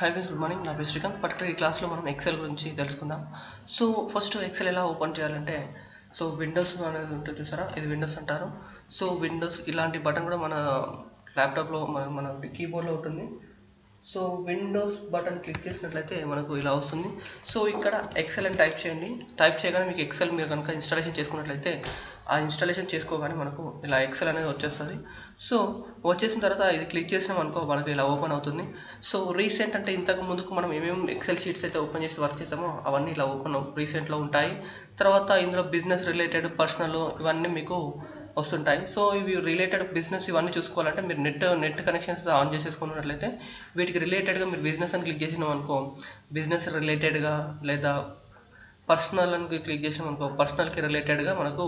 Hi friends, good morning. నా పేరు Srikanth. Particular ఈ క్లాస్లో మనం ఎక్సెల్ గురించి తెలుసుకుందాం. సో ఫస్ట్ ఎక్సెల్ ఎలా ఓపెన్ చేయాలంటే, సో విండోస్ అనేది ఉంటుంది చూసారా, ఇది విండోస్ అంటారు. సో విండోస్ ఇలాంటి బటన్ కూడా మన ల్యాప్టాప్లో మన కీబోర్డ్లో ఉంటుంది. సో విండోస్ బటన్ క్లిక్ చేసినట్లయితే మనకు ఇలా వస్తుంది. సో ఇక్కడ ఎక్సెల్ అని టైప్ చేయండి. టైప్ చేయగానే మీకు ఎక్సెల్ మీరు కనుక ఇన్స్టాలేషన్ చేసుకున్నట్లయితే ఆ ఇన్స్టాలేషన్ చేసుకోగానే మనకు ఇలా ఎక్సెల్ అనేది వచ్చేస్తుంది. సో వచ్చేసిన తర్వాత ఇది క్లిక్ చేసినాం అనుకో, మనకు ఇలా ఓపెన్ అవుతుంది. సో రీసెంట్ అంటే ఇంతకు ముందుకు మనం ఏమేమి ఎక్సెల్ షీట్స్ అయితే ఓపెన్ చేసి వర్క్ చేసామో అవన్నీ ఇలా ఓపెన్ రీసెంట్లో ఉంటాయి. తర్వాత ఇందులో బిజినెస్ రిలేటెడ్, పర్సనల్ ఇవన్నీ మీకు వస్తుంటాయి. సో ఇవి రిలేటెడ్ బిజినెస్ ఇవన్నీ చూసుకోవాలంటే మీరు నెట్ కనెక్షన్స్ ఆన్ చేసేసుకున్నట్లయితే వీటికి రిలేటెడ్గా మీరు బిజినెస్ అని క్లిక్ చేసినాం అనుకో, బిజినెస్ రిలేటెడ్గా, లేదా పర్సనల్ అని క్లిక్ చేసినాం అనుకో, పర్సనల్కి రిలేటెడ్గా మనకు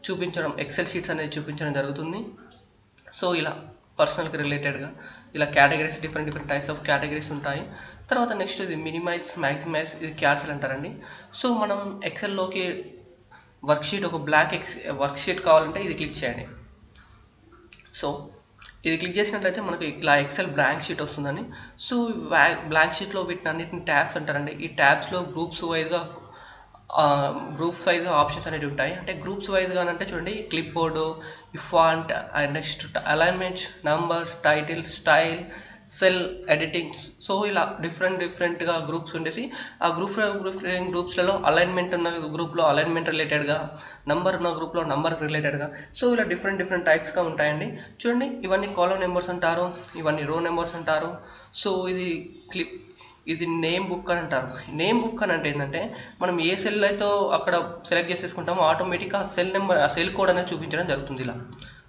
చూపించడం, ఎక్సెల్ షీట్స్ అనేది చూపించడం జరుగుతుంది. సో ఇలా పర్సనల్కి రిలేటెడ్గా ఇలా categories, different types of categories ఉంటాయి. తర్వాత నెక్స్ట్ ఇది మినిమైజ్, మ్యాక్సిమైజ్, ఇది క్యాన్సిల్ అంటారండి. సో మనం ఎక్సెల్లోకి వర్క్షీట్, ఒక బ్లాంక్ వర్క్షీట్ కావాలంటే ఇది క్లిక్ చేయండి. సో ఇది క్లిక్ చేసినట్లయితే మనకి ఇలా ఎక్సెల్ బ్లాంక్ షీట్ వస్తుందని. సో బ్లాంక్ షీట్లో వీటిని అన్నిటిని ట్యాబ్స్ అంటారండి. ఈ ట్యాబ్స్లో గ్రూప్స్ వైజ్గా ఆప్షన్స్ అనేవి ఉంటాయి. అంటే గ్రూప్స్ వైజ్గా అంటే చూడండి, clip board, font, and next alignment, numbers, title, style, cell, editings. So ఇలా డిఫరెంట్గా గ్రూప్స్ ఉండేసి ఆ గ్రూప్స్లలో అలైన్మెంట్ ఉన్న గ్రూప్లో అలైన్మెంట్ రిలేటెడ్గా, నంబర్ ఉన్న గ్రూప్లో నంబర్ రిలేటెడ్గా, సో ఇలా డిఫరెంట్ టైప్స్గా ఉంటాయండి. చూడండి, ఇవన్నీ కాలమ్ నెంబర్స్ అంటారు, ఇవన్నీ రో నెంబర్స్ అంటారు. సో ఇది నేమ్ బుక్ అని అంటారు. నేమ్ బుక్ అని అంటే ఏంటంటే, మనం ఏ సెల్ అయితే అక్కడ సెలెక్ట్ చేసేసుకుంటామో ఆటోమేటిక్గా ఆ సెల్ నెంబర్, ఆ సెల్ కోడ్ అనేది చూపించడం జరుగుతుంది ఇలా.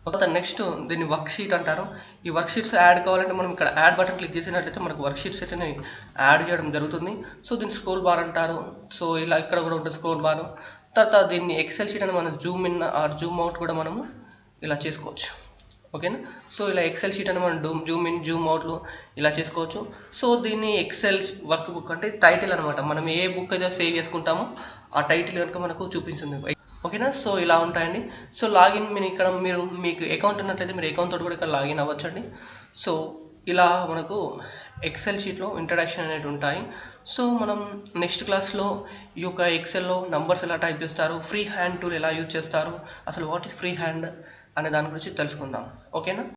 ఒక నెక్స్ట్ దీన్ని వర్క్ షీట్ అంటారు. ఈ వర్క్ షీట్స్ యాడ్ కావాలంటే మనం ఇక్కడ యాడ్ బటన్ క్లిక్ చేసినట్లయితే మనకు వర్క్ షీట్స్ అయితే యాడ్ చేయడం జరుగుతుంది. సో దీన్ని స్క్రోల్ బార్ అంటారు. సో ఇలా ఇక్కడ కూడా ఉంటుంది స్క్రోల్ బార్. తర్వాత దీన్ని ఎక్సెల్ షీట్ అని మనం zoom in or zoom out కూడా మనము ఇలా చేసుకోవచ్చు. ఓకేనా. సో ఇలా ఎక్సెల్ షీట్ అని మనం జూమ్ ఇన్, జూమ్ అవుట్లు ఇలా చేసుకోవచ్చు. సో దీన్ని ఎక్సెల్ వర్క్ బుక్ అంటే టైటిల్ అనమాట. మనం ఏ బుక్ అయితే సేవ్ చేసుకుంటామో ఆ టైటిల్ కనుక మనకు చూపిస్తుంది. ఓకేనా. సో ఇలా ఉంటాయండి. సో లాగిన్ మీకు అకౌంట్ ఉన్నట్లయితే మీరు అకౌంట్ తోటి కూడా ఇక్కడ లాగిన్ అవ్వచ్చండి. సో ఇలా మనకు ఎక్సెల్ షీట్లో ఇంట్రడక్షన్ అనేవి ఉంటాయి. సో మనం నెక్స్ట్ క్లాస్లో ఈ యొక్క ఎక్సెల్లో నంబర్స్ ఎలా టైప్ చేస్తారు, ఫ్రీ హ్యాండ్ టూల్ ఎలా యూజ్ చేస్తారు, అసలు వాట్ ఈస్ ఫ్రీ హ్యాండ్ అనే దాని గురించి తెలుసుకుందాం. ఓకేనా.